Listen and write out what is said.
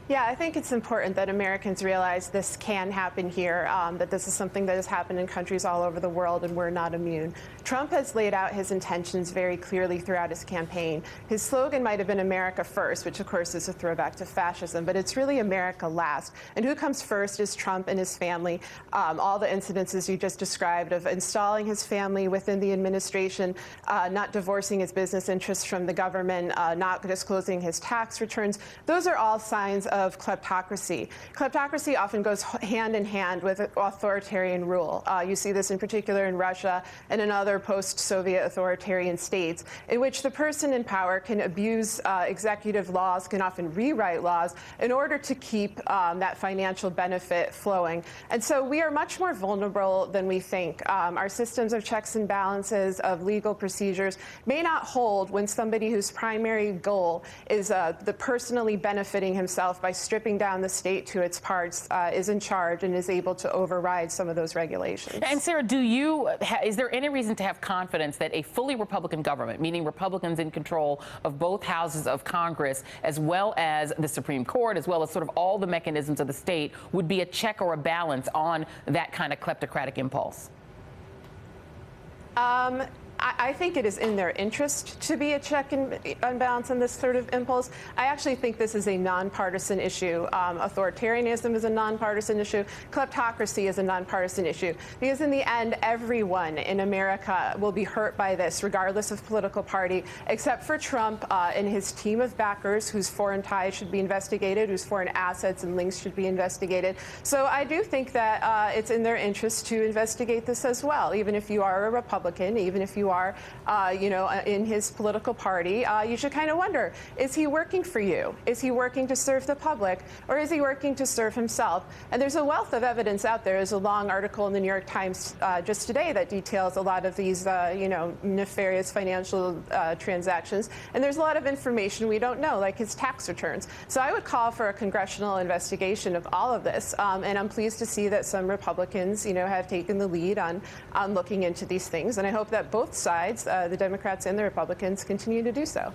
Yeah, I think it's important that Americans realize this can happen here, that this is something that has happened in countries all over the world, and we're not immune. Trump has laid out his intentions very clearly throughout his campaign. His slogan might have been America first, which of course is a throwback to fascism, but it's really America last. And who comes first is Trump and his family. All the incidences you just described of installing his family within the administration, not divorcing his business interests from the government, not disclosing his tax returns, those are all signs of kleptocracy. Kleptocracy often goes hand in hand with authoritarian rule. You see this in particular in Russia and in other post-Soviet authoritarian states, in which the person in power can abuse executive laws, can often rewrite laws in order to keep that financial benefit flowing. And so we are much more vulnerable than we think. Our systems of checks and balances, of legal procedures, may not hold when somebody whose primary goal is the personally benefiting himself by stripping down the state to its parts, is in charge and is able to override some of those regulations. And Sarah, is there any reason to have confidence that a fully Republican government, meaning Republicans in control of both houses of Congress, as well as the Supreme Court, as well as sort of all the mechanisms of the state, would be a check or a balance on that kind of kleptocratic impulse? I think it is in their interest to be a check and balance on this sort of impulse. I actually think this is a nonpartisan issue. Authoritarianism is a nonpartisan issue. Kleptocracy is a nonpartisan issue. Because in the end, everyone in America will be hurt by this, regardless of political party, except for Trump and his team of backers, whose foreign ties should be investigated, whose foreign assets and links should be investigated. So I do think that it's in their interest to investigate this as well. Even if you are a Republican, even if you are, in his political party, you should kind of wonder, is he working for you? Is he working to serve the public, or is he working to serve himself? And there's a wealth of evidence out there. There's a long article in the New York Times just today that details a lot of these, nefarious financial transactions. And there's a lot of information we don't know, like his tax returns. So I would call for a congressional investigation of all of this. And I'm pleased to see that some Republicans, have taken the lead on looking into these things. And I hope that both sides, the Democrats and the Republicans, continue to do so.